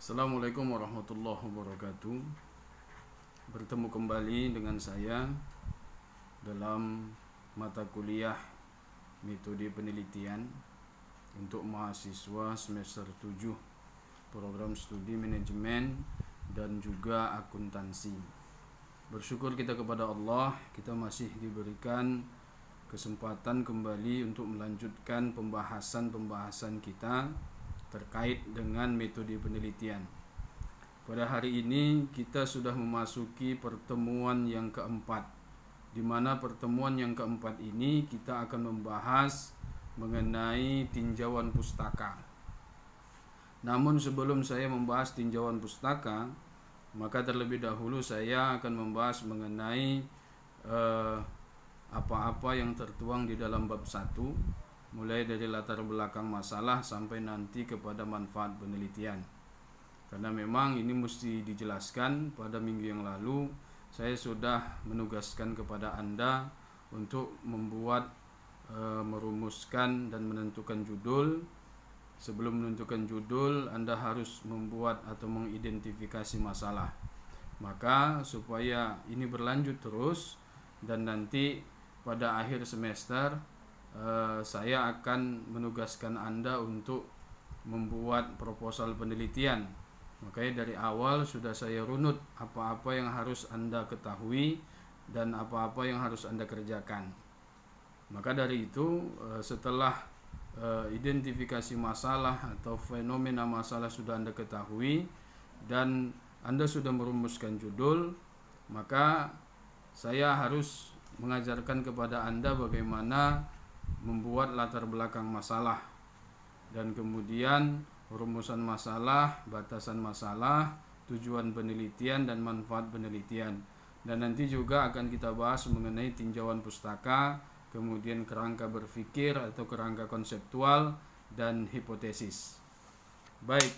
Assalamualaikum warahmatullahi wabarakatuh. Bertemu kembali dengan saya dalam mata kuliah metode penelitian untuk mahasiswa semester 7 program studi manajemen dan juga akuntansi. Bersyukur kita kepada Allah, kita masih diberikan kesempatan kembali untuk melanjutkan pembahasan kita terkait dengan metode penelitian. Pada hari ini kita sudah memasuki pertemuan yang keempat, di mana pertemuan yang keempat ini kita akan membahas mengenai tinjauan pustaka. Namun sebelum saya membahas tinjauan pustaka, maka terlebih dahulu saya akan membahas mengenai apa-apa yang tertuang di dalam bab 1, mulai dari latar belakang masalah sampai nanti kepada manfaat penelitian. Karena memang ini mesti dijelaskan. Pada minggu yang lalu saya sudah menugaskan kepada Anda untuk membuat merumuskan dan menentukan judul. Sebelum menentukan judul, Anda harus membuat atau mengidentifikasi masalah. Maka supaya ini berlanjut terus dan nanti pada akhir semester saya akan menugaskan Anda untuk membuat proposal penelitian. Makanya dari awal sudah saya runut apa-apa yang harus Anda ketahui dan apa-apa yang harus Anda kerjakan. Maka dari itu setelah identifikasi masalah atau fenomena masalah sudah Anda ketahui dan Anda sudah merumuskan judul, maka saya harus mengajarkan kepada Anda bagaimana membuat latar belakang masalah dan kemudian rumusan masalah, batasan masalah, tujuan penelitian dan manfaat penelitian. Dan nanti juga akan kita bahas mengenai tinjauan pustaka, kemudian kerangka berpikir atau kerangka konseptual dan hipotesis. Baik,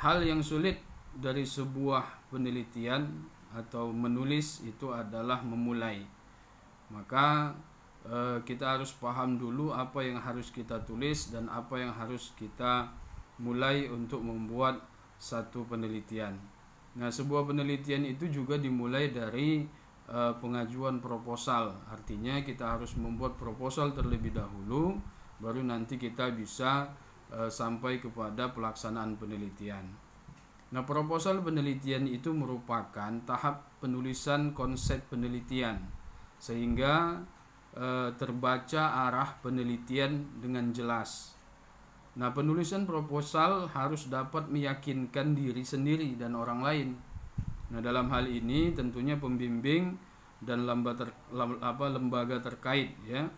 hal yang sulit dari sebuah penelitian atau menulis itu adalah memulai. Maka kita harus paham dulu apa yang harus kita tulis dan apa yang harus kita mulai untuk membuat satu penelitian. Nah, sebuah penelitian itu juga dimulai dari pengajuan proposal. Artinya kita harus membuat proposal terlebih dahulu, baru nanti kita bisa sampai kepada pelaksanaan penelitian. Nah, proposal penelitian itu merupakan tahap penulisan konsep penelitian sehingga terbaca arah penelitian dengan jelas. Nah, penulisan proposal harus dapat meyakinkan diri sendiri dan orang lain. Nah, dalam hal ini tentunya pembimbing dan lembaga terkait ya.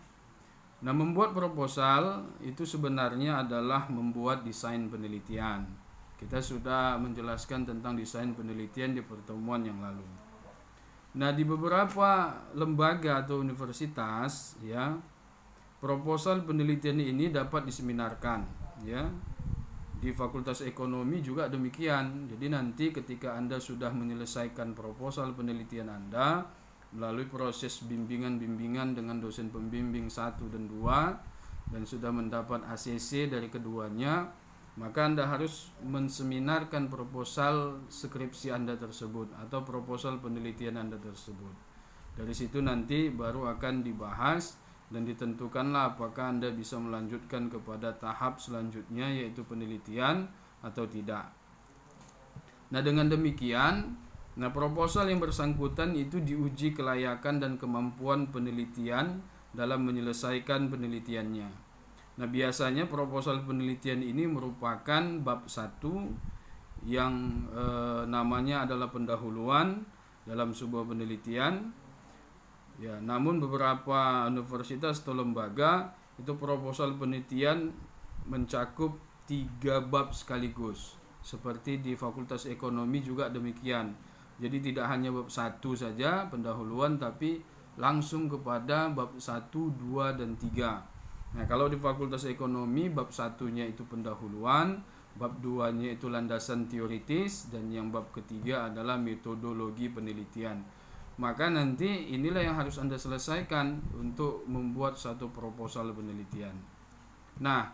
Nah, membuat proposal itu sebenarnya adalah membuat desain penelitian. Kita sudah menjelaskan tentang desain penelitian di pertemuan yang lalu. Nah, di beberapa lembaga atau universitas ya, proposal penelitian ini dapat diseminarkan ya. Di Fakultas Ekonomi juga demikian. Jadi nanti ketika Anda sudah menyelesaikan proposal penelitian Anda melalui proses bimbingan dengan dosen pembimbing 1 dan 2 dan sudah mendapat ACC dari keduanya, maka Anda harus menseminarkan proposal skripsi Anda tersebut atau proposal penelitian Anda tersebut. Dari situ nanti baru akan dibahas dan ditentukanlah apakah Anda bisa melanjutkan kepada tahap selanjutnya yaitu penelitian atau tidak. Nah, dengan demikian, proposal yang bersangkutan itu diuji kelayakan dan kemampuan penelitian dalam menyelesaikan penelitiannya. Nah, biasanya proposal penelitian ini merupakan bab 1 yang namanya adalah pendahuluan dalam sebuah penelitian. Ya, namun beberapa universitas atau lembaga itu proposal penelitian mencakup 3 bab sekaligus. Seperti di Fakultas Ekonomi juga demikian. Jadi tidak hanya bab 1 saja pendahuluan, tapi langsung kepada bab 1, 2 dan 3. Nah, kalau di Fakultas Ekonomi bab 1-nya itu pendahuluan, bab 2-nya itu landasan teoritis, dan yang bab ketiga adalah metodologi penelitian. Maka nanti inilah yang harus Anda selesaikan untuk membuat satu proposal penelitian. Nah,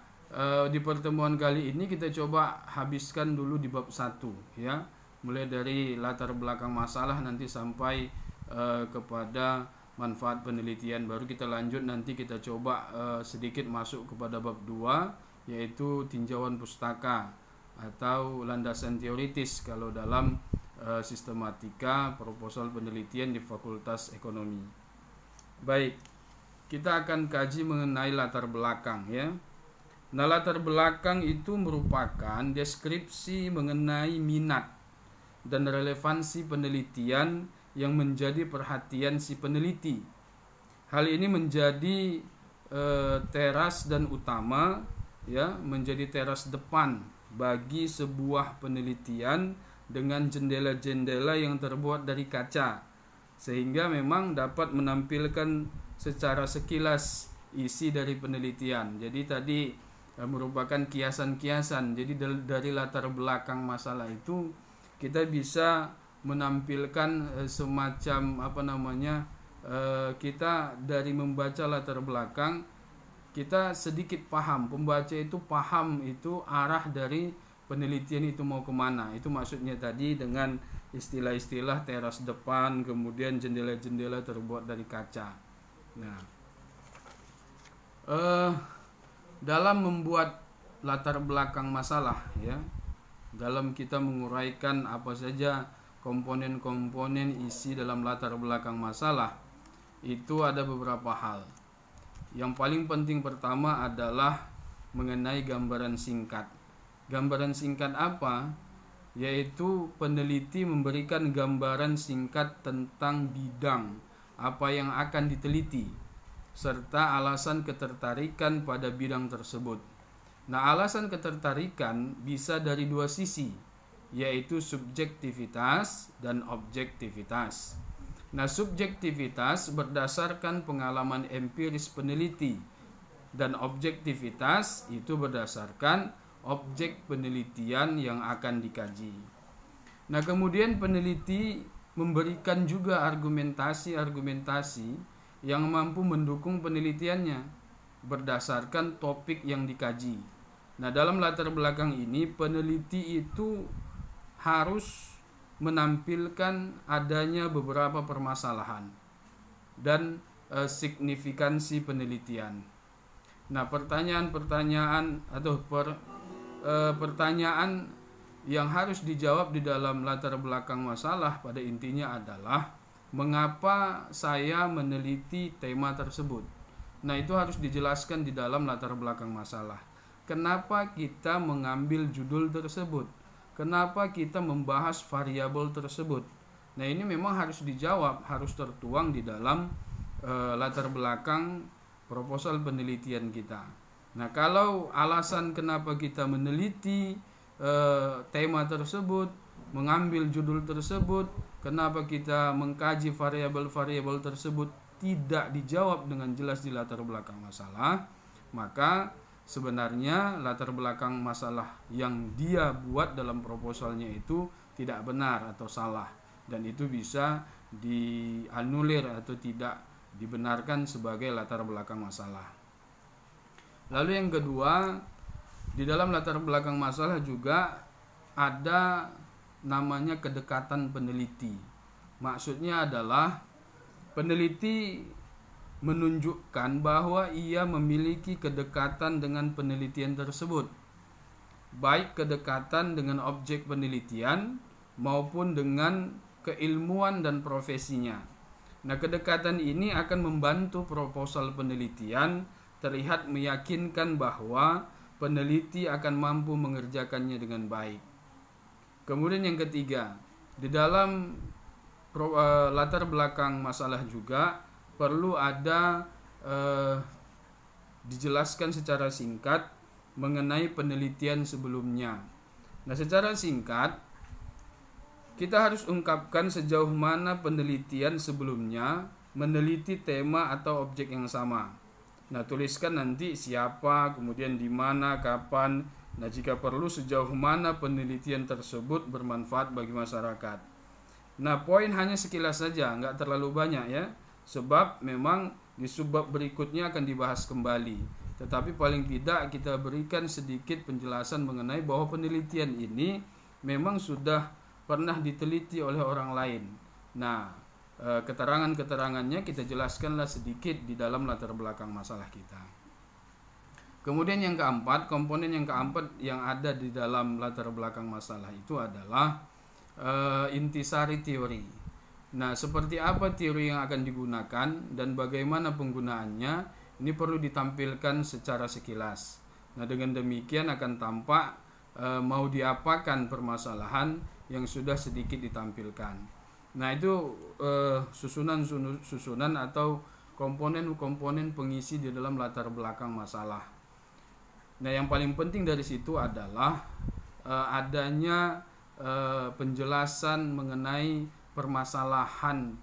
di pertemuan kali ini kita coba habiskan dulu di bab 1 ya, mulai dari latar belakang masalah nanti sampai kepada manfaat penelitian, baru kita lanjut nanti kita coba sedikit masuk kepada bab 2 yaitu tinjauan pustaka atau landasan teoritis kalau dalam sistematika proposal penelitian di Fakultas Ekonomi. Baik, kita akan kaji mengenai latar belakang ya. Nah, latar belakang itu merupakan deskripsi mengenai minat dan relevansi penelitian yang menjadi perhatian si peneliti. Hal ini menjadi teras dan utama ya, menjadi teras depan bagi sebuah penelitian dengan jendela-jendela yang terbuat dari kaca, sehingga memang dapat menampilkan secara sekilas isi dari penelitian. Jadi tadi merupakan kiasan-kiasan. Jadi dari latar belakang masalah itu kita bisa menampilkan semacam kita dari membaca latar belakang kita sedikit paham, pembaca itu paham itu arah dari penelitian itu mau kemana. Itu maksudnya tadi dengan istilah-istilah teras depan, kemudian jendela-jendela terbuat dari kaca. Nah, dalam membuat latar belakang masalah ya, dalam kita menguraikan apa saja komponen-komponen isi dalam latar belakang masalah, itu ada beberapa hal. Yang paling penting pertama adalah mengenai gambaran singkat. Gambaran singkat apa? Yaitu peneliti memberikan gambaran singkat tentang bidang apa yang akan diteliti serta alasan ketertarikan pada bidang tersebut. Nah, alasan ketertarikan bisa dari dua sisi, yaitu subjektivitas dan objektivitas. Nah, subjektivitas berdasarkan pengalaman empiris peneliti dan objektivitas itu berdasarkan objek penelitian yang akan dikaji. Nah, kemudian peneliti memberikan juga argumentasi-argumentasi yang mampu mendukung penelitiannya berdasarkan topik yang dikaji. Nah, dalam latar belakang ini peneliti itu harus menampilkan adanya beberapa permasalahan dan signifikansi penelitian. Nah, pertanyaan-pertanyaan atau pertanyaan yang harus dijawab di dalam latar belakang masalah pada intinya adalah mengapa saya meneliti tema tersebut. Nah, itu harus dijelaskan di dalam latar belakang masalah. Kenapa kita mengambil judul tersebut? Kenapa kita membahas variabel tersebut? Nah, ini memang harus dijawab, harus tertuang di dalam latar belakang proposal penelitian kita. Nah, kalau alasan kenapa kita meneliti tema tersebut, mengambil judul tersebut, kenapa kita mengkaji variabel-variabel tersebut tidak dijawab dengan jelas di latar belakang masalah, maka sebenarnya latar belakang masalah yang dia buat dalam proposalnya itu tidak benar atau salah, dan itu bisa dianulir atau tidak dibenarkan sebagai latar belakang masalah. Lalu yang kedua, di dalam latar belakang masalah juga ada namanya kedekatan peneliti. Maksudnya adalah peneliti menunjukkan bahwa ia memiliki kedekatan dengan penelitian tersebut, baik kedekatan dengan objek penelitian maupun dengan keilmuan dan profesinya. Nah, kedekatan ini akan membantu proposal penelitian terlihat meyakinkan bahwa peneliti akan mampu mengerjakannya dengan baik. Kemudian yang ketiga, di dalam latar belakang masalah juga perlu ada dijelaskan secara singkat mengenai penelitian sebelumnya. Nah, secara singkat kita harus ungkapkan sejauh mana penelitian sebelumnya meneliti tema atau objek yang sama. Nah, tuliskan nanti siapa, kemudian di mana, kapan. Nah, jika perlu sejauh mana penelitian tersebut bermanfaat bagi masyarakat. Nah, poin hanya sekilas saja, nggak terlalu banyak ya, sebab memang di subbab berikutnya akan dibahas kembali. tetapi paling tidak kita berikan sedikit penjelasan mengenai bahwa penelitian ini memang sudah pernah diteliti oleh orang lain. Nah, keterangan-keterangannya kita jelaskanlah sedikit di dalam latar belakang masalah kita. Kemudian yang keempat, komponen yang keempat yang ada di dalam latar belakang masalah itu adalah intisari teori. Nah, seperti apa teori yang akan digunakan dan bagaimana penggunaannya, ini perlu ditampilkan secara sekilas. Nah, dengan demikian akan tampak mau diapakan permasalahan yang sudah sedikit ditampilkan. Nah, itu susunan atau komponen-komponen pengisi di dalam latar belakang masalah. Nah, yang paling penting dari situ adalah adanya penjelasan mengenai permasalahan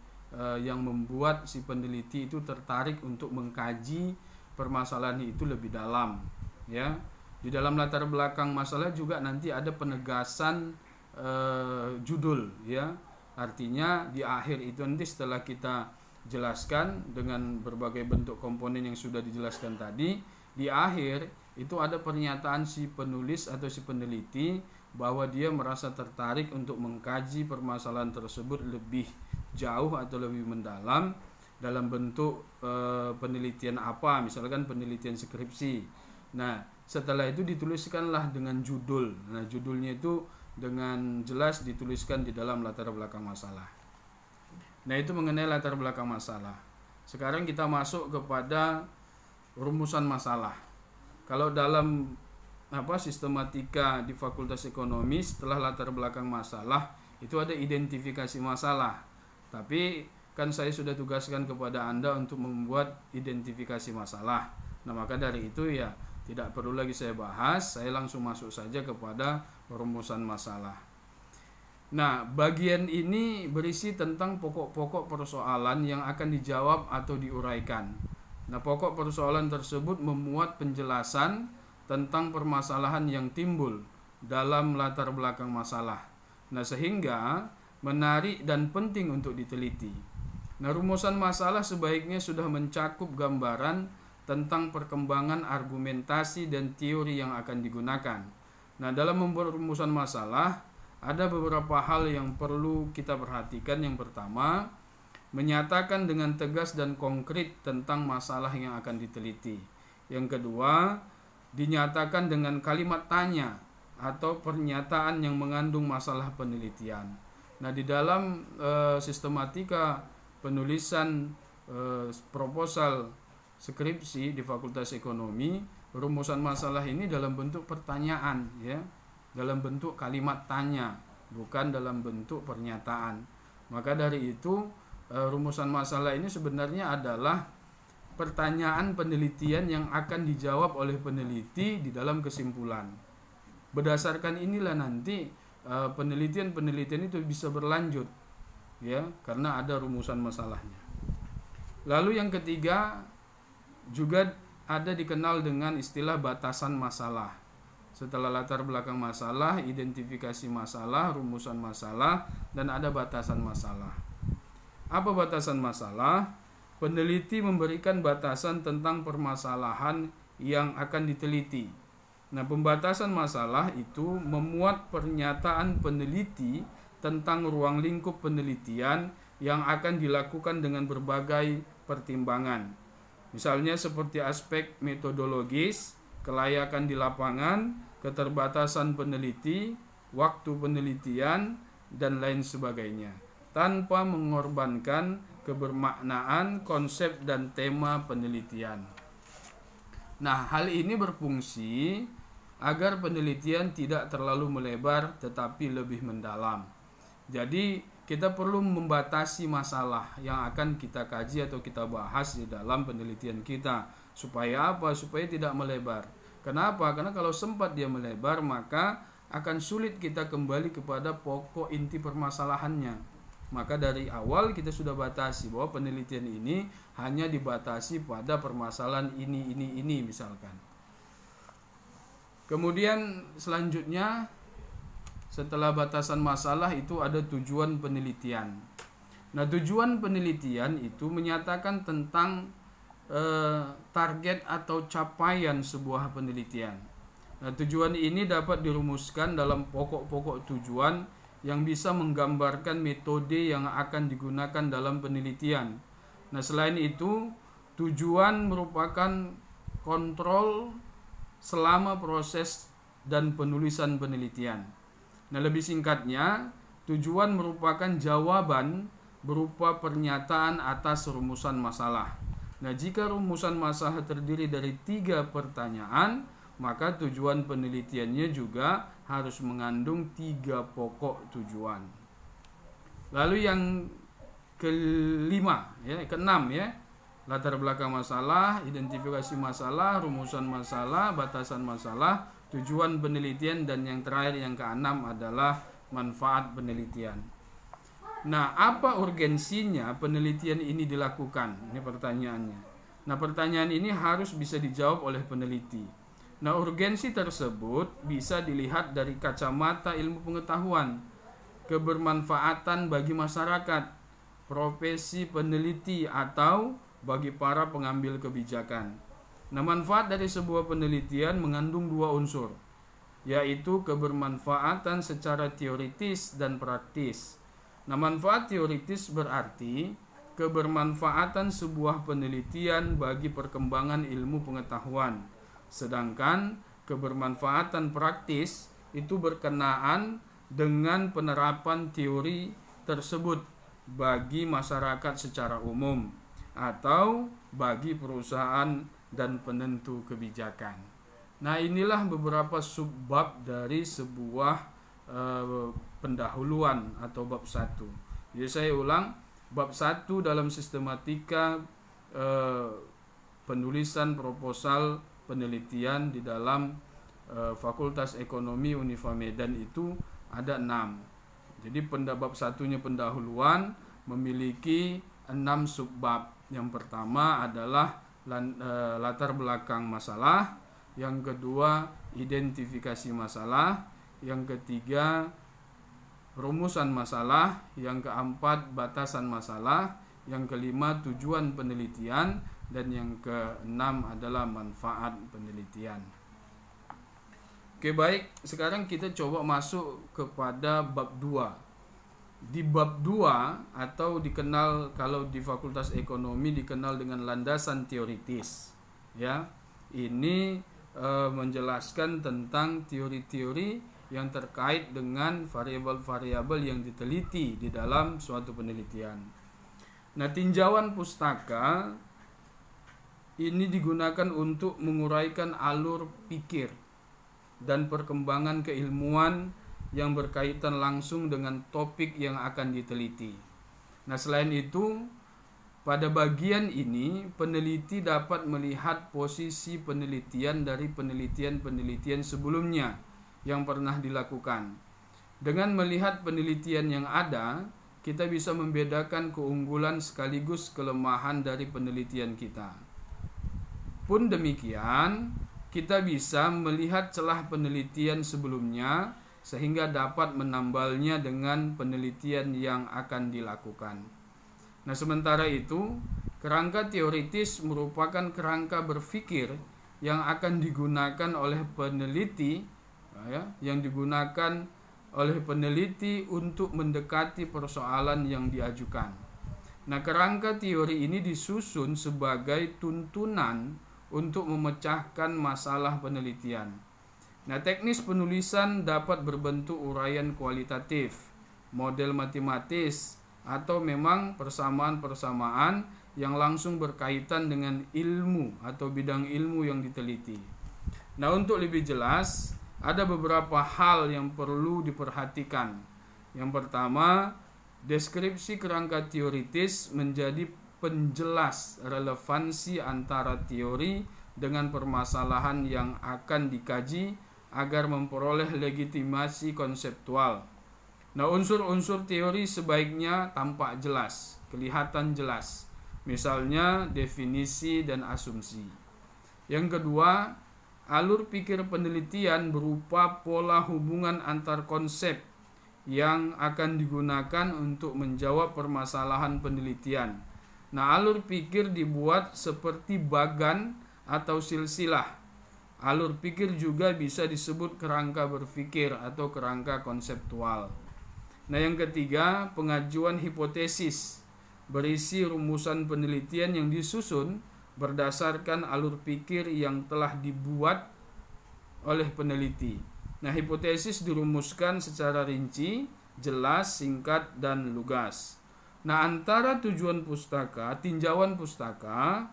yang membuat si peneliti itu tertarik untuk mengkaji permasalahan itu lebih dalam, ya. Di dalam latar belakang masalah juga nanti ada penegasan judul, ya. Artinya di akhir itu nanti setelah kita jelaskan dengan berbagai bentuk komponen yang sudah dijelaskan tadi, di akhir itu ada pernyataan si penulis atau si peneliti bahwa dia merasa tertarik untuk mengkaji permasalahan tersebut lebih jauh atau lebih mendalam dalam bentuk penelitian apa, misalkan penelitian skripsi. Nah, setelah itu dituliskanlah dengan judul. Nah, judulnya itu dengan jelas dituliskan di dalam latar belakang masalah. Nah, itu mengenai latar belakang masalah. Sekarang kita masuk kepada rumusan masalah. Kalau dalam sistematika di Fakultas Ekonomi, setelah latar belakang masalah itu ada identifikasi masalah. Tapi kan saya sudah tugaskan kepada Anda untuk membuat identifikasi masalah. Nah, maka dari itu ya tidak perlu lagi saya bahas, saya langsung masuk saja kepada rumusan masalah. Nah, bagian ini berisi tentang pokok-pokok persoalan yang akan dijawab atau diuraikan. Nah, pokok persoalan tersebut memuat penjelasan tentang permasalahan yang timbul dalam latar belakang masalah. Nah, sehingga menarik dan penting untuk diteliti. Nah, rumusan masalah sebaiknya sudah mencakup gambaran tentang perkembangan argumentasi dan teori yang akan digunakan. Nah, dalam membuat rumusan masalah ada beberapa hal yang perlu kita perhatikan. Yang pertama, menyatakan dengan tegas dan konkret tentang masalah yang akan diteliti. Yang kedua, dinyatakan dengan kalimat tanya atau pernyataan yang mengandung masalah penelitian. Nah, di dalam sistematika penulisan proposal skripsi di Fakultas Ekonomi, rumusan masalah ini dalam bentuk pertanyaan, ya, dalam bentuk kalimat tanya, bukan dalam bentuk pernyataan. Maka dari itu rumusan masalah ini sebenarnya adalah pertanyaan penelitian yang akan dijawab oleh peneliti di dalam kesimpulan. Berdasarkan inilah nanti penelitian-penelitian itu bisa berlanjut, ya, karena ada rumusan masalahnya. Lalu yang ketiga juga ada dikenal dengan istilah batasan masalah. Setelah latar belakang masalah, identifikasi masalah, rumusan masalah, dan ada batasan masalah. Apa batasan masalah? Peneliti memberikan batasan tentang permasalahan yang akan diteliti. Nah, pembatasan masalah itu memuat pernyataan peneliti tentang ruang lingkup penelitian yang akan dilakukan dengan berbagai pertimbangan. Misalnya seperti aspek metodologis, kelayakan di lapangan, keterbatasan peneliti, waktu penelitian, dan lain sebagainya, tanpa mengorbankan kebermaknaan konsep dan tema penelitian. Nah, hal ini berfungsi agar penelitian tidak terlalu melebar tetapi lebih mendalam. Jadi kita perlu membatasi masalah yang akan kita kaji atau kita bahas di dalam penelitian kita. Supaya apa? Supaya tidak melebar. Kenapa? Karena kalau sempat dia melebar, maka akan sulit kita kembali kepada pokok inti permasalahannya. Maka dari awal kita sudah batasi bahwa penelitian ini hanya dibatasi pada permasalahan ini misalkan. Kemudian selanjutnya setelah batasan masalah itu ada tujuan penelitian. Nah, tujuan penelitian itu menyatakan tentang target atau capaian sebuah penelitian. Nah, tujuan ini dapat dirumuskan dalam pokok-pokok tujuan yang bisa menggambarkan metode yang akan digunakan dalam penelitian. Nah, selain itu, tujuan merupakan kontrol selama proses dan penulisan penelitian. Nah, lebih singkatnya, tujuan merupakan jawaban berupa pernyataan atas rumusan masalah. Nah, jika rumusan masalah terdiri dari 3 pertanyaan, maka tujuan penelitiannya juga harus mengandung 3 pokok tujuan. Lalu yang keenam ya, latar belakang masalah, identifikasi masalah, rumusan masalah, batasan masalah, tujuan penelitian, dan yang terakhir yang keenam adalah manfaat penelitian. Nah, apa urgensinya penelitian ini dilakukan? Ini pertanyaannya. Nah, pertanyaan ini harus bisa dijawab oleh peneliti. Nah, urgensi tersebut bisa dilihat dari kacamata ilmu pengetahuan, kebermanfaatan bagi masyarakat, profesi peneliti, atau bagi para pengambil kebijakan. Nah, manfaat dari sebuah penelitian mengandung 2 unsur, yaitu kebermanfaatan secara teoritis dan praktis. Nah, manfaat teoritis berarti kebermanfaatan sebuah penelitian bagi perkembangan ilmu pengetahuan. Sedangkan kebermanfaatan praktis itu berkenaan dengan penerapan teori tersebut bagi masyarakat secara umum atau bagi perusahaan dan penentu kebijakan. Nah, inilah beberapa subbab dari sebuah pendahuluan atau bab 1. Jadi saya ulang, bab 1 dalam sistematika penulisan proposal penelitian di dalam Fakultas Ekonomi Unifa Medan itu ada 6. Jadi bab 1-nya pendahuluan memiliki 6 subbab. Yang pertama adalah latar belakang masalah, yang kedua identifikasi masalah, yang ketiga rumusan masalah, yang keempat batasan masalah, yang kelima tujuan penelitian, dan yang keenam adalah manfaat penelitian. Oke, baik, sekarang kita coba masuk kepada bab 2. Di bab 2 atau dikenal kalau di Fakultas Ekonomi dikenal dengan landasan teoritis, ya. Ini menjelaskan tentang teori-teori yang terkait dengan variabel-variabel yang diteliti di dalam suatu penelitian. Nah, tinjauan pustaka ini digunakan untuk menguraikan alur pikir dan perkembangan keilmuan yang berkaitan langsung dengan topik yang akan diteliti. Nah, selain itu, pada bagian ini peneliti dapat melihat posisi penelitian dari penelitian-penelitian sebelumnya yang pernah dilakukan. Dengan melihat penelitian yang ada, kita bisa membedakan keunggulan sekaligus kelemahan dari penelitian kita. Pun demikian, kita bisa melihat celah penelitian sebelumnya sehingga dapat menambalnya dengan penelitian yang akan dilakukan. Nah, sementara itu, kerangka teoritis merupakan kerangka berpikir yang akan digunakan oleh peneliti, yang digunakan oleh peneliti untuk mendekati persoalan yang diajukan. Nah, kerangka teori ini disusun sebagai tuntunan untuk memecahkan masalah penelitian. Nah, teknis penulisan dapat berbentuk uraian kualitatif, model matematis, atau memang persamaan-persamaan yang langsung berkaitan dengan ilmu atau bidang ilmu yang diteliti. Nah, untuk lebih jelas, ada beberapa hal yang perlu diperhatikan. Yang pertama, deskripsi kerangka teoritis menjadi penjelas relevansi antara teori dengan permasalahan yang akan dikaji agar memperoleh legitimasi konseptual. Nah, unsur-unsur teori sebaiknya tampak jelas, kelihatan jelas. Misalnya definisi dan asumsi. Yang kedua, alur pikir penelitian berupa pola hubungan antar konsep yang akan digunakan untuk menjawab permasalahan penelitian. Nah, alur pikir dibuat seperti bagan atau silsilah. Alur pikir juga bisa disebut kerangka berpikir atau kerangka konseptual. Nah, yang ketiga, pengajuan hipotesis berisi rumusan penelitian yang disusun berdasarkan alur pikir yang telah dibuat oleh peneliti. Nah, hipotesis dirumuskan secara rinci, jelas, singkat, dan lugas. Nah, antara tujuan pustaka, tinjauan pustaka,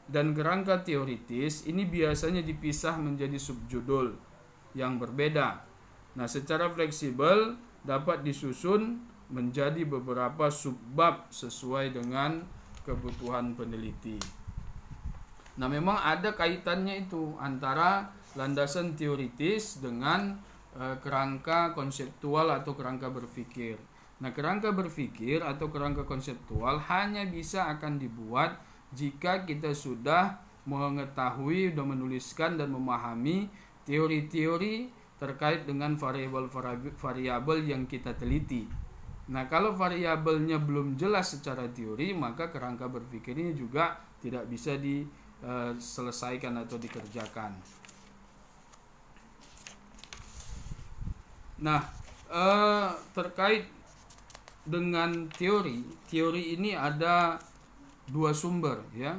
dan kerangka teoritis ini biasanya dipisah menjadi subjudul yang berbeda. Nah, secara fleksibel dapat disusun menjadi beberapa subbab sesuai dengan kebutuhan peneliti. Nah, memang ada kaitannya itu antara landasan teoritis dengan kerangka konseptual atau kerangka berpikir. Nah, kerangka berpikir atau kerangka konseptual hanya bisa akan dibuat jika kita sudah mengetahui, sudah menuliskan dan memahami teori-teori terkait dengan variabel yang kita teliti. Nah, kalau variabelnya belum jelas secara teori, maka kerangka berpikir ini juga tidak bisa diselesaikan atau dikerjakan. Nah, terkait dengan teori ini ada dua sumber, ya.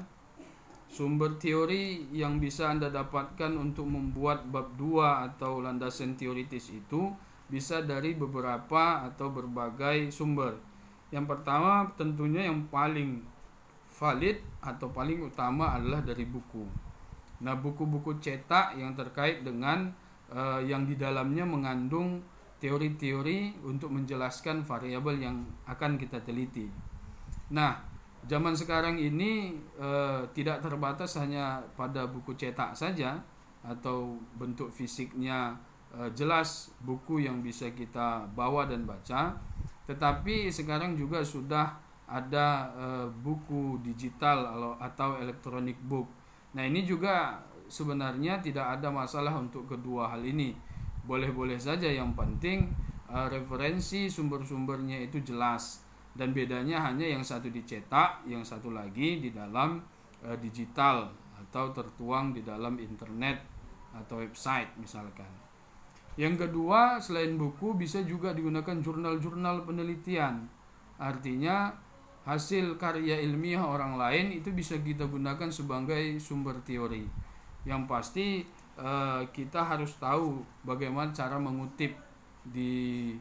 Sumber teori yang bisa Anda dapatkan untuk membuat bab 2 atau landasan teoritis itu bisa dari beberapa atau berbagai sumber. Yang pertama tentunya yang paling valid atau paling utama adalah dari buku. Nah, buku-buku cetak yang terkait dengan yang di dalamnya mengandung teori-teori untuk menjelaskan variabel yang akan kita teliti. Nah, zaman sekarang ini tidak terbatas hanya pada buku cetak saja atau bentuk fisiknya jelas buku yang bisa kita bawa dan baca, tetapi sekarang juga sudah ada buku digital atau electronic book. Nah, ini juga sebenarnya tidak ada masalah untuk kedua hal ini. Boleh-boleh saja, yang penting referensi sumber-sumbernya itu jelas. Dan bedanya hanya yang satu dicetak, yang satu lagi di dalam digital atau tertuang di dalam internet atau website misalkan. Yang kedua, selain buku bisa juga digunakan jurnal-jurnal penelitian. Artinya hasil karya ilmiah orang lain itu bisa kita gunakan sebagai sumber teori. Yang pasti kita harus tahu bagaimana cara mengutip di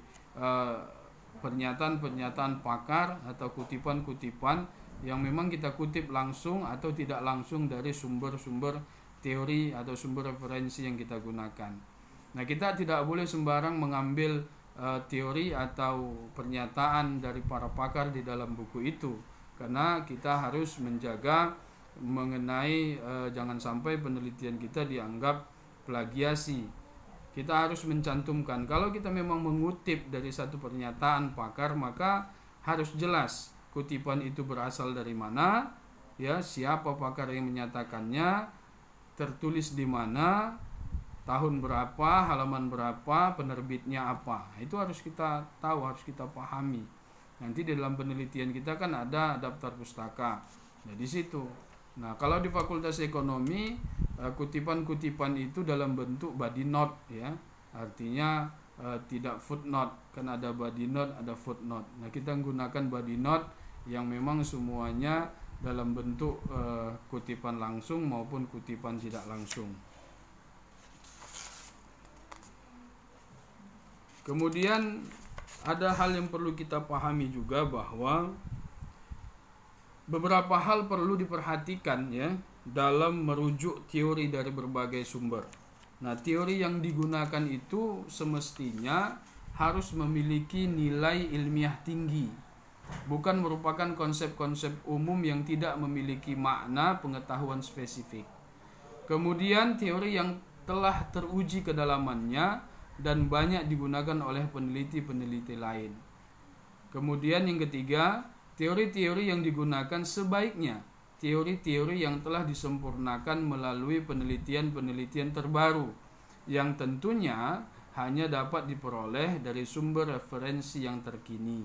pernyataan-pernyataan pakar atau kutipan-kutipan yang memang kita kutip langsung atau tidak langsung dari sumber-sumber teori atau sumber referensi yang kita gunakan. Nah, kita tidak boleh sembarang mengambil teori atau pernyataan dari para pakar di dalam buku itu, karena kita harus menjaga mengenai jangan sampai penelitian kita dianggap plagiasi. Kita harus mencantumkan, kalau kita memang mengutip dari satu pernyataan pakar, maka harus jelas kutipan itu berasal dari mana, ya, siapa pakar yang menyatakannya, tertulis di mana, tahun berapa, halaman berapa, penerbitnya apa. Itu harus kita tahu, harus kita pahami. Nanti di dalam penelitian kita kan ada daftar pustaka. Nah, di situ. Nah, kalau di Fakultas Ekonomi, kutipan-kutipan itu dalam bentuk body note, ya. Artinya tidak footnote, kan ada body note, ada footnote. Nah, kita menggunakan body note yang memang semuanya dalam bentuk kutipan langsung maupun kutipan tidak langsung. Kemudian ada hal yang perlu kita pahami juga, bahwa beberapa hal perlu diperhatikan, ya, dalam merujuk teori dari berbagai sumber. Nah, teori yang digunakan itu semestinya harus memiliki nilai ilmiah tinggi, bukan merupakan konsep-konsep umum yang tidak memiliki makna pengetahuan spesifik. Kemudian teori yang telah teruji kedalamannya dan banyak digunakan oleh peneliti-peneliti lain. Kemudian yang ketiga, teori-teori yang digunakan sebaiknya teori-teori yang telah disempurnakan melalui penelitian-penelitian terbaru, yang tentunya hanya dapat diperoleh dari sumber referensi yang terkini.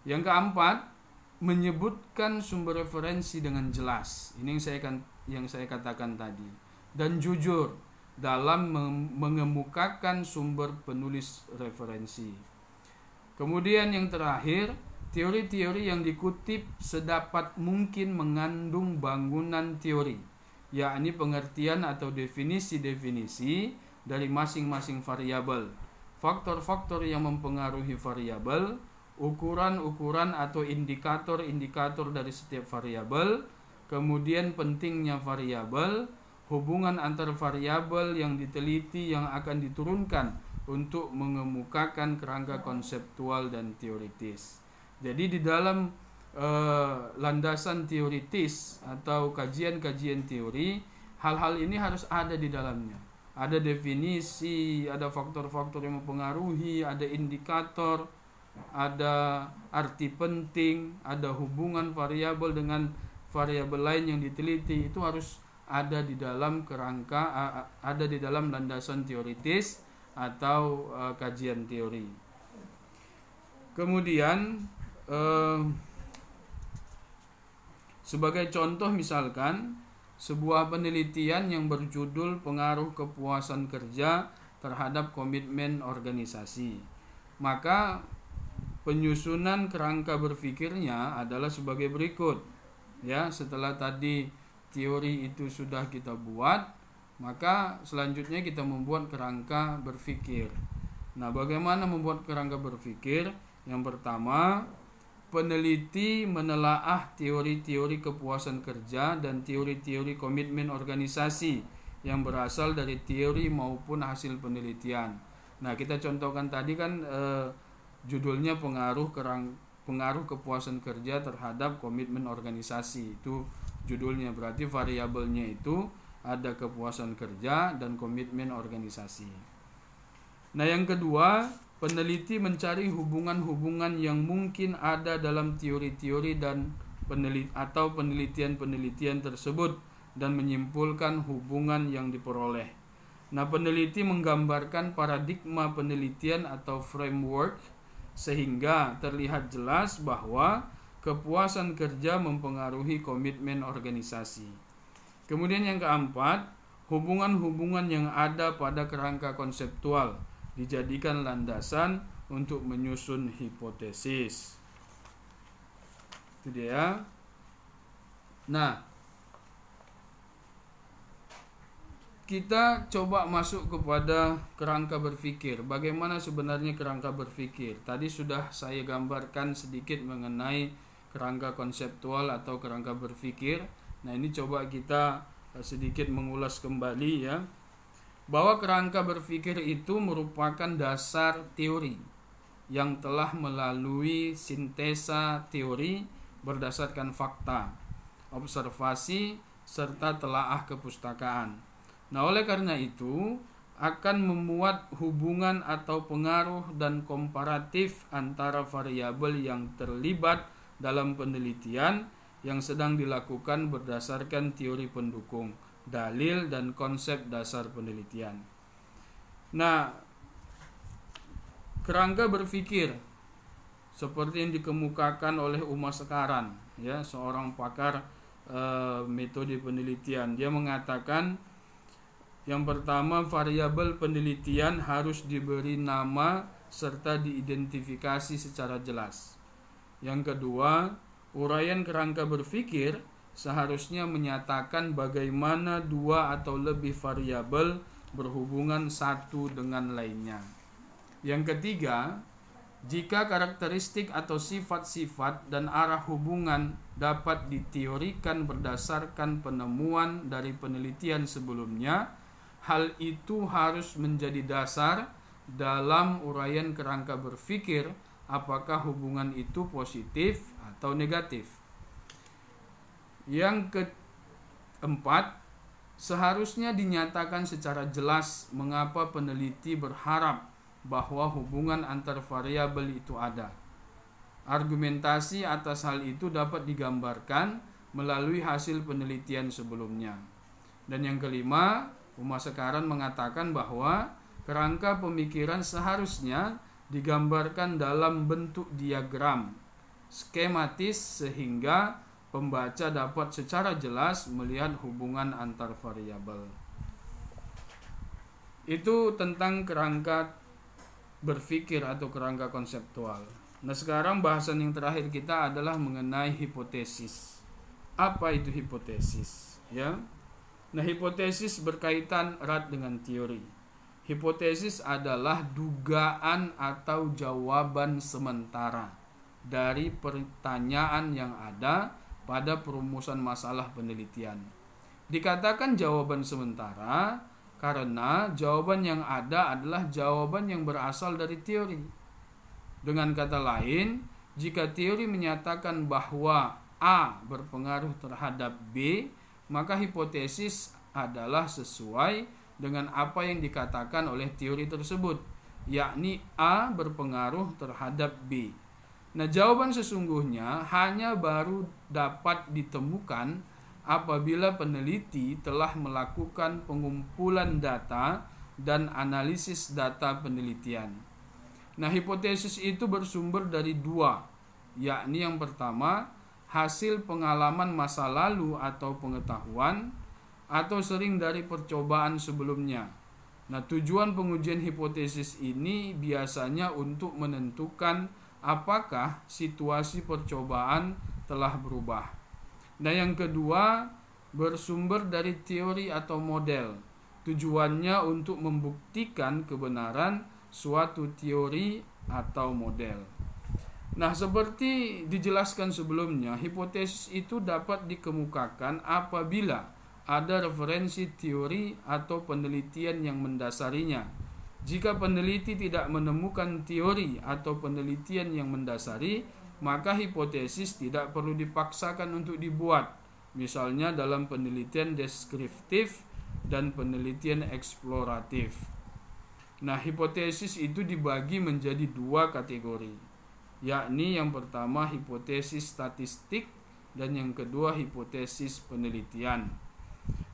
Yang keempat, menyebutkan sumber referensi dengan jelas. Ini yang saya katakan tadi. Dan jujur dalam mengemukakan sumber penulis referensi. Kemudian yang terakhir, teori-teori yang dikutip sedapat mungkin mengandung bangunan teori, yakni pengertian atau definisi-definisi dari masing-masing variabel, faktor-faktor yang mempengaruhi variabel, ukuran-ukuran atau indikator-indikator dari setiap variabel, kemudian pentingnya variabel, hubungan antar variabel yang diteliti yang akan diturunkan untuk mengemukakan kerangka konseptual dan teoritis. Jadi di dalam landasan teoritis atau kajian-kajian teori, hal-hal ini harus ada di dalamnya. Ada definisi, ada faktor-faktor yang mempengaruhi, ada indikator, ada arti penting, ada hubungan variabel dengan variabel lain yang diteliti. Itu harus ada di dalam kerangka, ada di dalam landasan teoritis atau kajian teori. Kemudian sebagai contoh misalkan sebuah penelitian yang berjudul pengaruh kepuasan kerja terhadap komitmen organisasi, maka penyusunan kerangka berpikirnya adalah sebagai berikut. Ya, setelah tadi teori itu sudah kita buat, maka selanjutnya kita membuat kerangka berpikir. Nah, bagaimana membuat kerangka berpikir? Yang pertama, peneliti menelaah teori-teori kepuasan kerja dan teori-teori komitmen organisasi yang berasal dari teori maupun hasil penelitian. Nah, kita contohkan tadi kan judulnya pengaruh kepuasan kerja terhadap komitmen organisasi. Itu judulnya, berarti variabelnya itu ada kepuasan kerja dan komitmen organisasi. Nah, yang kedua, peneliti mencari hubungan-hubungan yang mungkin ada dalam teori-teori dan penelitian-penelitian tersebut dan menyimpulkan hubungan yang diperoleh. Nah, peneliti menggambarkan paradigma penelitian atau framework sehingga terlihat jelas bahwa kepuasan kerja mempengaruhi komitmen organisasi. Kemudian yang keempat, hubungan-hubungan yang ada pada kerangka konseptual dijadikan landasan untuk menyusun hipotesis. Itu dia. Nah, kita coba masuk kepada kerangka berpikir. Bagaimana sebenarnya kerangka berpikir? Tadi sudah saya gambarkan sedikit mengenai kerangka konseptual atau kerangka berpikir. Nah, ini coba kita sedikit mengulas kembali ya. Bahwa kerangka berpikir itu merupakan dasar teori yang telah melalui sintesa teori berdasarkan fakta, observasi, serta telaah kepustakaan. Nah, oleh karena itu akan memuat hubungan atau pengaruh dan komparatif antara variabel yang terlibat dalam penelitian yang sedang dilakukan berdasarkan teori pendukung, dalil, dan konsep dasar penelitian. Nah, kerangka berpikir seperti yang dikemukakan oleh Uma Sekaran, ya, seorang pakar metode penelitian. Dia mengatakan yang pertama, variabel penelitian harus diberi nama serta diidentifikasi secara jelas. Yang kedua, uraian kerangka berpikir seharusnya menyatakan bagaimana dua atau lebih variabel berhubungan satu dengan lainnya. Yang ketiga, jika karakteristik atau sifat-sifat dan arah hubungan dapat diteorikan berdasarkan penemuan dari penelitian sebelumnya, hal itu harus menjadi dasar dalam uraian kerangka berpikir apakah hubungan itu positif atau negatif. Yang keempat, seharusnya dinyatakan secara jelas mengapa peneliti berharap bahwa hubungan antar variabel itu ada. Argumentasi atas hal itu dapat digambarkan melalui hasil penelitian sebelumnya. Dan yang kelima, Uma Sekaran mengatakan bahwa kerangka pemikiran seharusnya digambarkan dalam bentuk diagram skematis sehingga pembaca dapat secara jelas melihat hubungan antar variabel. Itu tentang kerangka berpikir atau kerangka konseptual. Nah, sekarang bahasan yang terakhir kita adalah mengenai hipotesis. Apa itu hipotesis? Ya. Nah, hipotesis berkaitan erat dengan teori. Hipotesis adalah dugaan atau jawaban sementara dari pertanyaan yang ada pada perumusan masalah penelitian. Dikatakan jawaban sementara karena jawaban yang ada adalah jawaban yang berasal dari teori. Dengan kata lain, jika teori menyatakan bahwa A berpengaruh terhadap B, maka hipotesis adalah sesuai dengan apa yang dikatakan oleh teori tersebut, yakni A berpengaruh terhadap B. Nah, jawaban sesungguhnya hanya baru dapat ditemukan apabila peneliti telah melakukan pengumpulan data dan analisis data penelitian. Nah, hipotesis itu bersumber dari dua, yakni yang pertama, hasil pengalaman masa lalu atau pengetahuan, atau sering dari percobaan sebelumnya. Nah, tujuan pengujian hipotesis ini biasanya untuk menentukan apakah situasi percobaan telah berubah. Nah, yang kedua bersumber dari teori atau model. Tujuannya untuk membuktikan kebenaran suatu teori atau model. Nah, seperti dijelaskan sebelumnya, hipotesis itu dapat dikemukakan apabila ada referensi teori atau penelitian yang mendasarinya. Jika peneliti tidak menemukan teori atau penelitian yang mendasari, maka hipotesis tidak perlu dipaksakan untuk dibuat, misalnya dalam penelitian deskriptif dan penelitian eksploratif. Nah, hipotesis itu dibagi menjadi dua kategori, yakni yang pertama hipotesis statistik dan yang kedua hipotesis penelitian.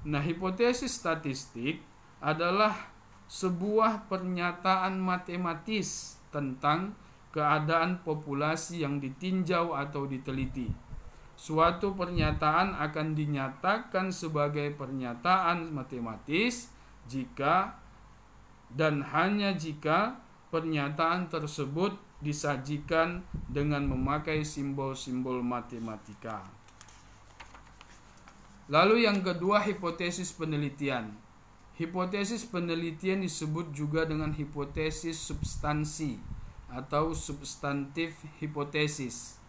Nah, hipotesis statistik adalah sebuah pernyataan matematis tentang keadaan populasi yang ditinjau atau diteliti. Suatu pernyataan akan dinyatakan sebagai pernyataan matematis jika dan hanya jika pernyataan tersebut disajikan dengan memakai simbol-simbol matematika. Lalu yang kedua, hipotesis penelitian. Hipotesis penelitian disebut juga dengan hipotesis substansi atau substantif hipotesis,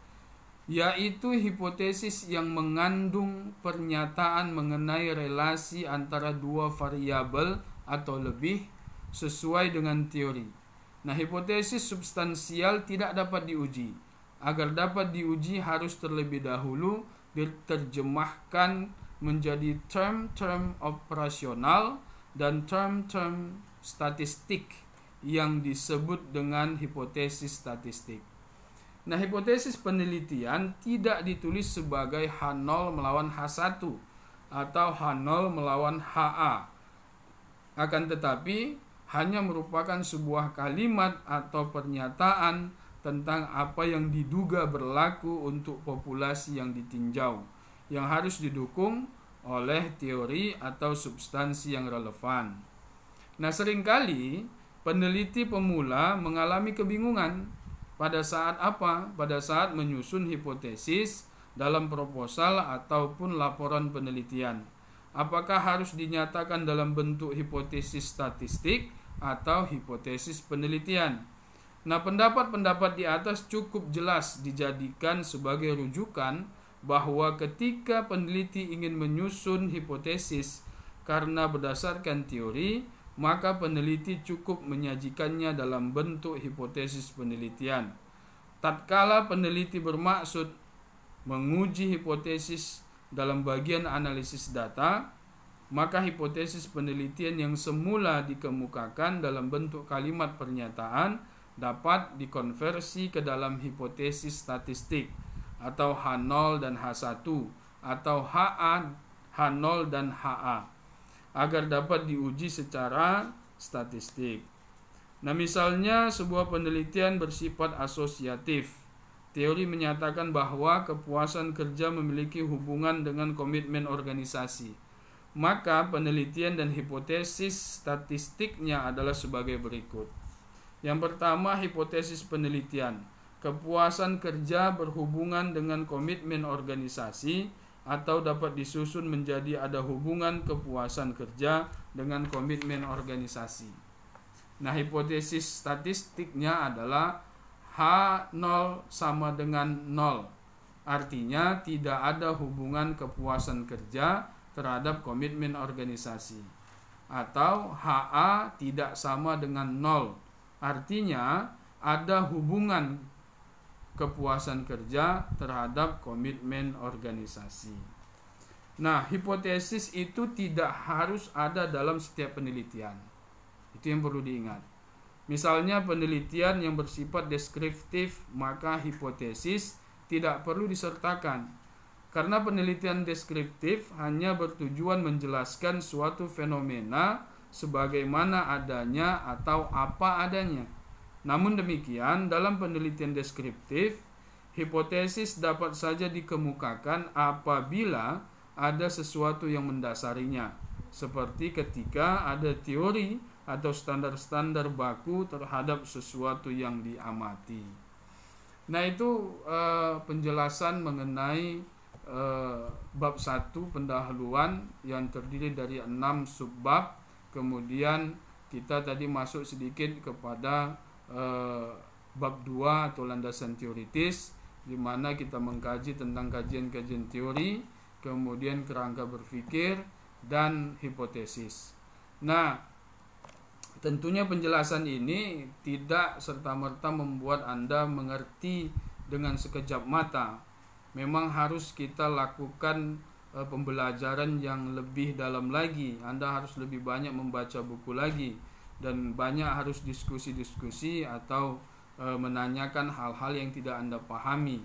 yaitu hipotesis yang mengandung pernyataan mengenai relasi antara dua variabel atau lebih sesuai dengan teori. Nah, hipotesis substansial tidak dapat diuji. Agar dapat diuji harus terlebih dahulu diterjemahkan menjadi term-term operasional dan term-term statistik yang disebut dengan hipotesis statistik. Nah, hipotesis penelitian tidak ditulis sebagai H0 melawan H1 atau H0 melawan HA. Akan tetapi hanya merupakan sebuah kalimat atau pernyataan tentang apa yang diduga berlaku untuk populasi yang ditinjau, yang harus didukung oleh teori atau substansi yang relevan. Nah, seringkali peneliti pemula mengalami kebingungan pada saat apa? Pada saat menyusun hipotesis dalam proposal ataupun laporan penelitian. Apakah harus dinyatakan dalam bentuk hipotesis statistik atau hipotesis penelitian? Nah, pendapat-pendapat di atas cukup jelas dijadikan sebagai rujukan bahwa ketika peneliti ingin menyusun hipotesis karena berdasarkan teori, maka peneliti cukup menyajikannya dalam bentuk hipotesis penelitian. Tatkala peneliti bermaksud menguji hipotesis dalam bagian analisis data, maka hipotesis penelitian yang semula dikemukakan dalam bentuk kalimat pernyataan dapat dikonversi ke dalam hipotesis statistik atau H0 dan H1 atau HA, H0 dan HA agar dapat diuji secara statistik. Nah, misalnya sebuah penelitian bersifat asosiatif Teori menyatakan bahwa kepuasan kerja memiliki hubungan dengan komitmen organisasi. Maka penelitian dan hipotesis statistiknya adalah sebagai berikut. Yang pertama, hipotesis penelitian. Kepuasan kerja berhubungan dengan komitmen organisasi atau dapat disusun menjadi ada hubungan kepuasan kerja dengan komitmen organisasi. Nah, hipotesis statistiknya adalah H0 sama dengan 0. Artinya tidak ada hubungan kepuasan kerja terhadap komitmen organisasi. Atau HA tidak sama dengan 0. Artinya ada hubungan kepuasan kerja terhadap komitmen organisasi. Nah, hipotesis itu tidak harus ada dalam setiap penelitian. Itu yang perlu diingat. Misalnya penelitian yang bersifat deskriptif, maka hipotesis tidak perlu disertakan. Karena penelitian deskriptif hanya bertujuan menjelaskan suatu fenomena sebagaimana adanya atau apa adanya. Namun demikian, dalam penelitian deskriptif, hipotesis dapat saja dikemukakan apabila ada sesuatu yang mendasarinya, seperti ketika ada teori atau standar-standar baku terhadap sesuatu yang diamati. Nah, itu penjelasan mengenai bab 1 pendahuluan yang terdiri dari 6 subbab. Kemudian kita tadi masuk sedikit kepada bab 2 atau landasan teoritis, di mana kita mengkaji tentang kajian-kajian teori, kemudian kerangka berpikir dan hipotesis. Nah, tentunya penjelasan ini tidak serta-merta membuat Anda mengerti dengan sekejap mata. Memang harus kita lakukan pembelajaran yang lebih dalam lagi. Anda harus lebih banyak membaca buku lagi dan banyak harus diskusi-diskusi atau menanyakan hal-hal yang tidak Anda pahami.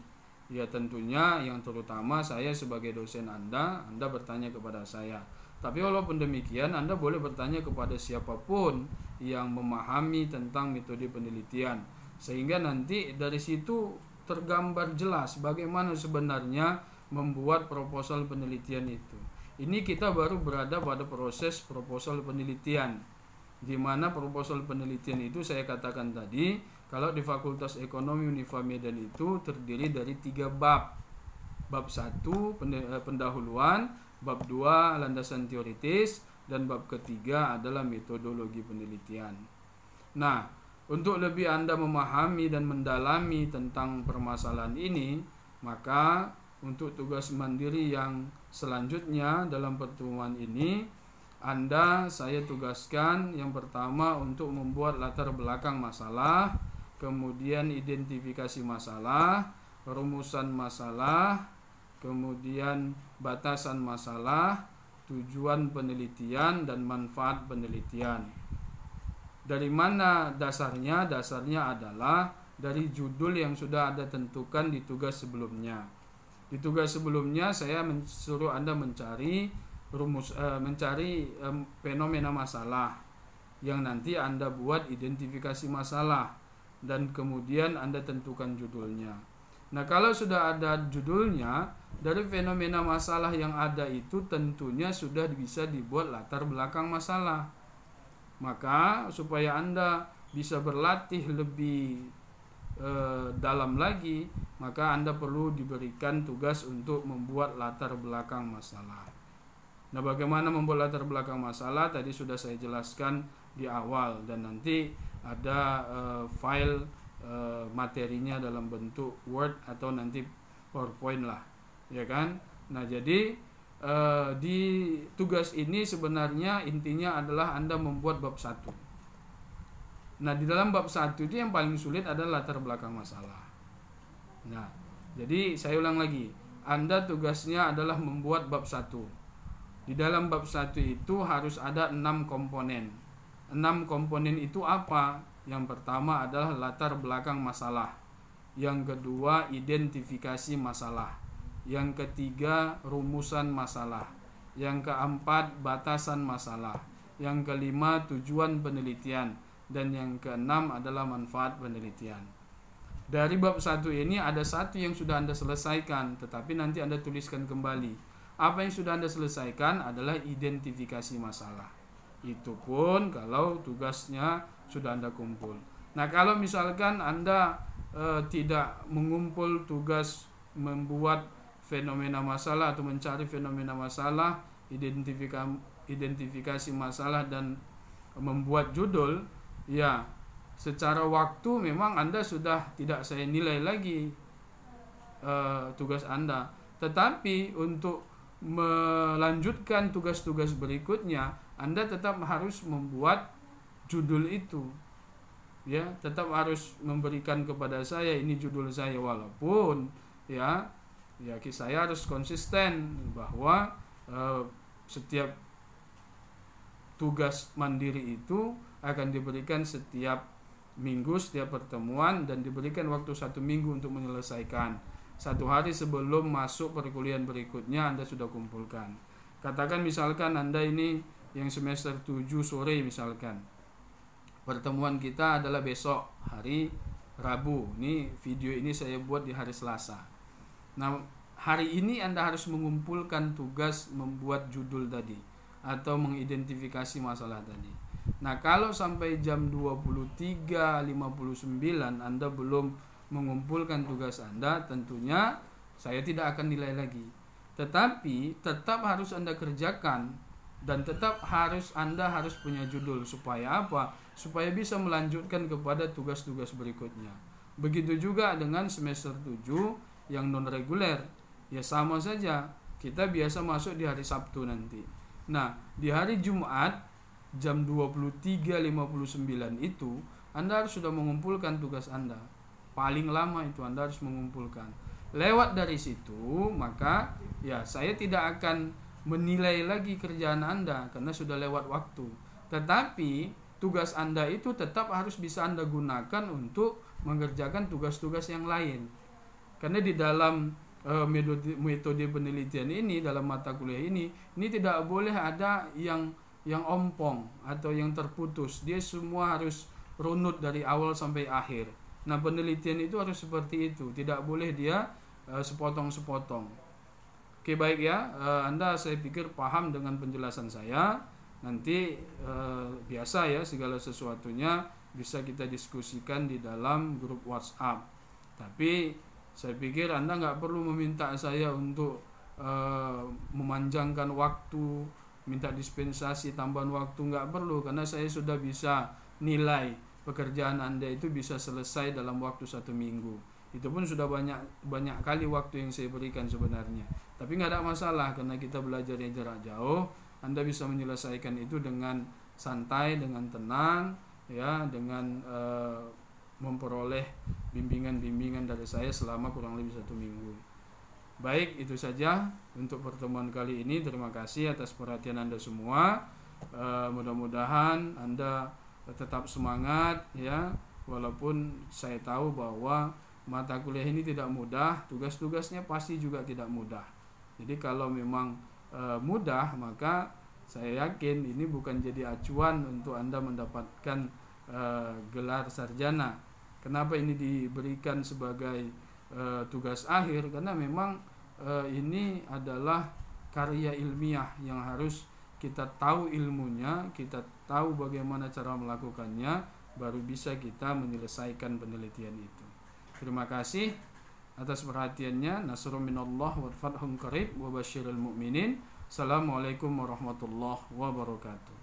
Ya, tentunya yang terutama saya sebagai dosen Anda bertanya kepada saya. Tapi walaupun demikian, Anda boleh bertanya kepada siapapun yang memahami tentang metode penelitian, sehingga nanti dari situ tergambar jelas bagaimana sebenarnya membuat proposal penelitian itu. Ini kita baru berada pada proses proposal penelitian, di mana proposal penelitian itu saya katakan tadi, kalau di Fakultas Ekonomi Unifa Medan itu terdiri dari 3 bab. Bab 1 pendahuluan, bab 2 landasan teoritis, dan bab ketiga adalah metodologi penelitian. Nah, untuk lebih Anda memahami dan mendalami tentang permasalahan ini, maka untuk tugas mandiri yang selanjutnya dalam pertemuan ini, saya tugaskan yang pertama untuk membuat latar belakang masalah, kemudian identifikasi masalah, rumusan masalah, kemudian batasan masalah, tujuan penelitian, dan manfaat penelitian. Dari mana dasarnya? Dasarnya adalah dari judul yang sudah Anda tentukan di tugas sebelumnya. Di tugas sebelumnya saya suruh Anda mencari fenomena masalah yang nanti Anda buat identifikasi masalah dan kemudian Anda tentukan judulnya. Nah, kalau sudah ada judulnya, dari fenomena masalah yang ada itu tentunya sudah bisa dibuat latar belakang masalah. Maka supaya Anda bisa berlatih lebih dalam lagi, maka Anda perlu diberikan tugas untuk membuat latar belakang masalah. Nah, bagaimana membuat latar belakang masalah tadi sudah saya jelaskan di awal, dan nanti ada file materinya dalam bentuk Word atau nanti PowerPoint lah, ya kan? Nah, jadi di tugas ini sebenarnya intinya adalah Anda membuat bab 1. Nah, di dalam bab 1 itu yang paling sulit adalah latar belakang masalah. Nah, jadi saya ulang lagi, Anda tugasnya adalah membuat bab 1. Di dalam bab 1 itu harus ada 6 komponen. 6 komponen itu apa? Yang pertama adalah latar belakang masalah. Yang kedua, identifikasi masalah. Yang ketiga, rumusan masalah. Yang keempat, batasan masalah. Yang kelima, tujuan penelitian. Dan yang keenam adalah manfaat penelitian. Dari bab 1 ini ada satu yang sudah Anda selesaikan, tetapi nanti Anda tuliskan kembali. Apa yang sudah Anda selesaikan adalah identifikasi masalah. Itu pun kalau tugasnya sudah Anda kumpul. Nah, kalau misalkan Anda tidak mengumpul tugas membuat fenomena masalah atau mencari fenomena masalah, identifikasi masalah dan membuat judul, ya secara waktu memang Anda sudah tidak saya nilai lagi tugas Anda. Tetapi untuk melanjutkan tugas-tugas berikutnya, Anda tetap harus membuat judul itu. Ya, tetap harus memberikan kepada saya ini judul saya, walaupun ya saya harus konsisten bahwa setiap tugas mandiri itu akan diberikan setiap minggu, setiap pertemuan, dan diberikan waktu 1 minggu untuk menyelesaikan. 1 hari sebelum masuk perkuliahan berikutnya Anda sudah kumpulkan. Katakan misalkan Anda ini yang semester 7 sore misalkan, pertemuan kita adalah besok hari Rabu. Ini video ini saya buat di hari Selasa. Nah, hari ini Anda harus mengumpulkan tugas membuat judul tadi atau mengidentifikasi masalah tadi. Nah, kalau sampai jam 23.59 Anda belum mengumpulkan tugas Anda, tentunya saya tidak akan nilai lagi. Tetapi tetap harus Anda kerjakan dan tetap Anda harus punya judul. Supaya apa? Supaya bisa melanjutkan kepada tugas-tugas berikutnya. Begitu juga dengan semester 7 yang non reguler. Ya sama saja, kita biasa masuk di hari Sabtu nanti. Nah, di hari Jumat jam 23.59 itu Anda harus sudah mengumpulkan tugas Anda. Paling lama itu Anda harus mengumpulkan. Lewat dari situ, maka ya saya tidak akan menilai lagi kerjaan Anda karena sudah lewat waktu. Tetapi tugas Anda itu tetap harus bisa Anda gunakan untuk mengerjakan tugas-tugas yang lain. Karena di dalam metode penelitian ini, dalam mata kuliah ini tidak boleh ada yang ompong atau yang terputus. Dia semua harus runut dari awal sampai akhir. Nah, penelitian itu harus seperti itu. Tidak boleh dia sepotong-sepotong. Oke, baik ya. Anda saya pikir paham dengan penjelasan saya. Nanti biasa ya, segala sesuatunya bisa kita diskusikan di dalam grup WhatsApp. Tapi saya pikir Anda nggak perlu meminta saya untuk memanjangkan waktu, minta dispensasi tambahan waktu, nggak perlu, karena saya sudah bisa nilai pekerjaan Anda itu bisa selesai dalam waktu 1 minggu. Itu pun sudah banyak kali waktu yang saya berikan sebenarnya. Tapi nggak ada masalah karena kita belajar yang jarak jauh. Anda bisa menyelesaikan itu dengan santai, dengan tenang, ya, dengan memperoleh bimbingan-bimbingan dari saya selama kurang lebih 1 minggu. Baik, itu saja untuk pertemuan kali ini. Terima kasih atas perhatian Anda semua. Mudah-mudahan Anda tetap semangat ya, walaupun saya tahu bahwa mata kuliah ini tidak mudah, tugas-tugasnya pasti juga tidak mudah. Jadi kalau memang mudah, maka saya yakin ini bukan jadi acuan untuk Anda mendapatkan gelar sarjana. Kenapa ini diberikan sebagai tugas akhir? Karena memang ini adalah karya ilmiah yang harus kita tahu ilmunya, kita tahu bagaimana cara melakukannya, baru bisa kita menyelesaikan penelitian itu. Terima kasih atas perhatiannya. Nasrun minallah wa fathun qarib wa basyiril mu'minin. Assalamualaikum warahmatullahi wabarakatuh.